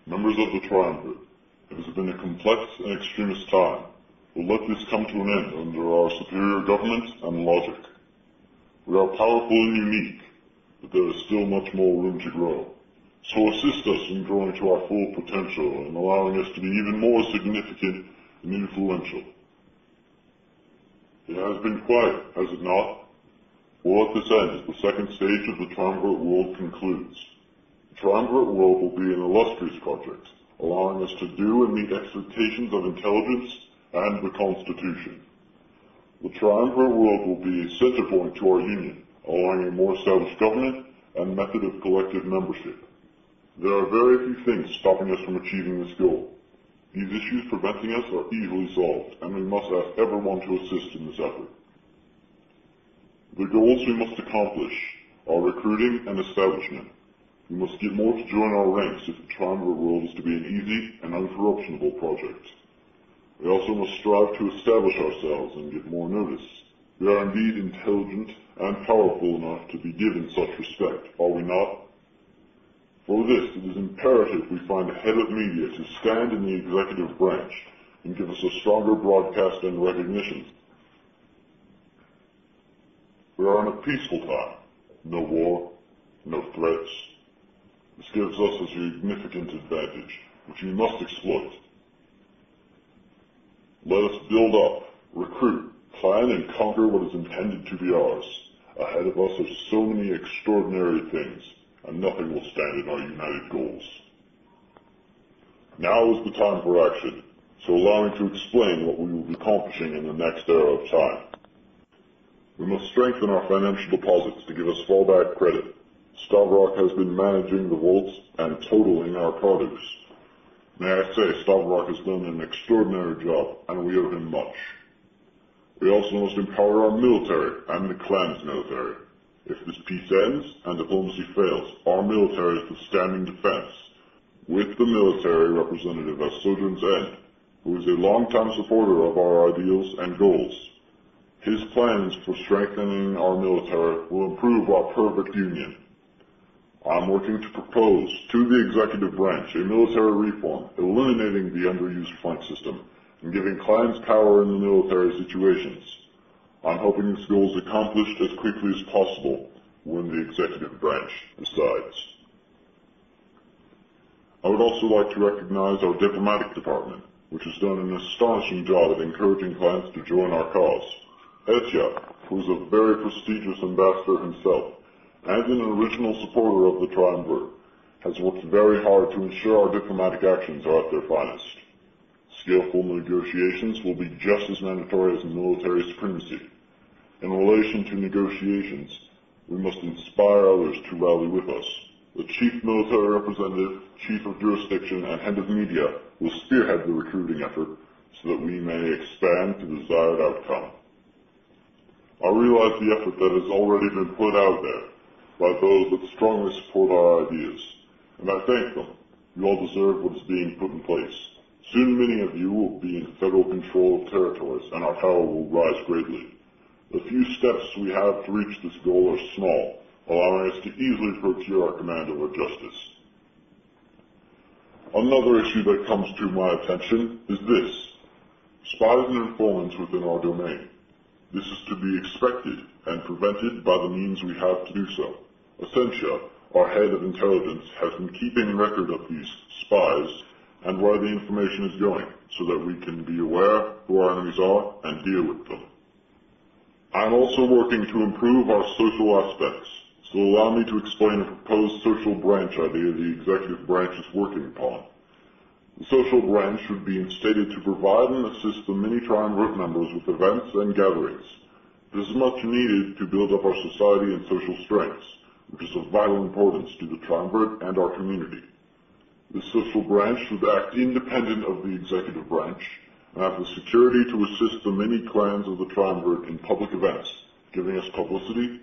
Members of the Triumvirate, it has been a complex and extremist time, but let this come to an end under our superior government and logic. We are powerful and unique, but there is still much more room to grow. So assist us in growing to our full potential and allowing us to be even more significant and influential. It has been quiet, has it not? Well, at this end, the second stage of the Triumvirate world concludes. The Triumvirate world will be an illustrious project, allowing us to do and meet expectations of intelligence and the Constitution. The Triumvirate world will be a center point to our union, allowing a more established government and method of collective membership. There are very few things stopping us from achieving this goal. These issues preventing us are easily solved, and we must ask everyone to assist in this effort. The goals we must accomplish are recruiting and establishment. We must get more to join our ranks if the Triumvirate world is to be an easy and uncorruptible project. We also must strive to establish ourselves and get more notice. We are indeed intelligent and powerful enough to be given such respect, are we not? For this, it is imperative we find a head of media to stand in the executive branch and give us a stronger broadcast and recognition. We are in a peaceful time. No war, no threats. This gives us a significant advantage, which we must exploit. Let us build up, recruit, plan, and conquer what is intended to be ours. Ahead of us are so many extraordinary things, and nothing will stand in our united goals. Now is the time for action, so allow me to explain what we will be accomplishing in the next era of time. We must strengthen our financial deposits to give us fallback credit. Stavrock has been managing the vaults and totaling our produce. May I say, Stavrock has done an extraordinary job, and we owe him much. We also must empower our military and the clan's military. If this peace ends and diplomacy fails, our military is the standing defense, with the military representative as Sojourn's End, who is a longtime supporter of our ideals and goals. His plans for strengthening our military will improve our perfect union. I am working to propose to the executive branch a military reform, eliminating the underused flank system and giving clans power in the military situations. I'm hoping this goal is accomplished as quickly as possible when the executive branch decides. I would also like to recognize our diplomatic department, which has done an astonishing job at encouraging clans to join our cause. Etya, who is a very prestigious ambassador himself, and an original supporter of the Triumvirate, has worked very hard to ensure our diplomatic actions are at their finest. Skillful negotiations will be just as mandatory as military supremacy. In relation to negotiations, we must inspire others to rally with us. The chief military representative, chief of jurisdiction, and head of media will spearhead the recruiting effort so that we may expand to the desired outcome. I realize the effort that has already been put out there by those that strongly support our ideas, and I thank them. You all deserve what is being put in place. Soon many of you will be in federal control of territories, and our power will rise greatly. The few steps we have to reach this goal are small, allowing us to easily procure our command over justice. Another issue that comes to my attention is this: spies and informants within our domain. This is to be expected and prevented by the means we have to do so. Essentia, our head of intelligence, has been keeping record of these spies and where the information is going, so that we can be aware who our enemies are and deal with them. I am also working to improve our social aspects, so allow me to explain a proposed social branch idea the executive branch is working upon. The social branch should be instated to provide and assist the many Triumvirate members with events and gatherings. This is much needed to build up our society and social strengths, which is of vital importance to the Triumvirate and our community. This social branch should act independent of the executive branch and have the security to assist the many clans of the Triumvirate in public events, giving us publicity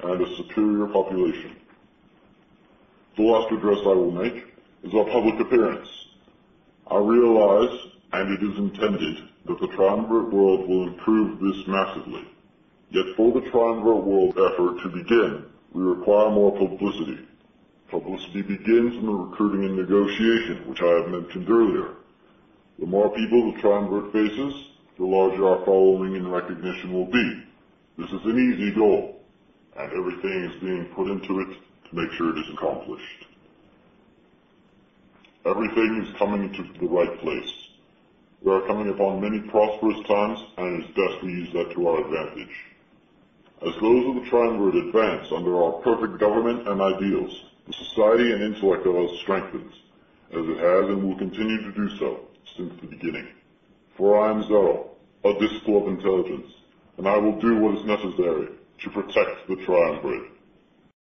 and a superior population. The last address I will make is our public appearance. I realize, and it is intended, that the Triumvirate world will improve this massively. Yet for the Triumvirate world effort to begin, we require more publicity. Publicity begins in the recruiting and negotiation, which I have mentioned earlier. The more people the Triumvirate faces, the larger our following and recognition will be. This is an easy goal, and everything is being put into it to make sure it is accomplished. Everything is coming into the right place. We are coming upon many prosperous times, and it is best we use that to our advantage. As those of the Triumvirate advance under our perfect government and ideals, the society and intellect of us strengthens, as it has and will continue to do so since the beginning. For I am Zerouh, a disciple of intelligence, and I will do what is necessary to protect the Triumvirate.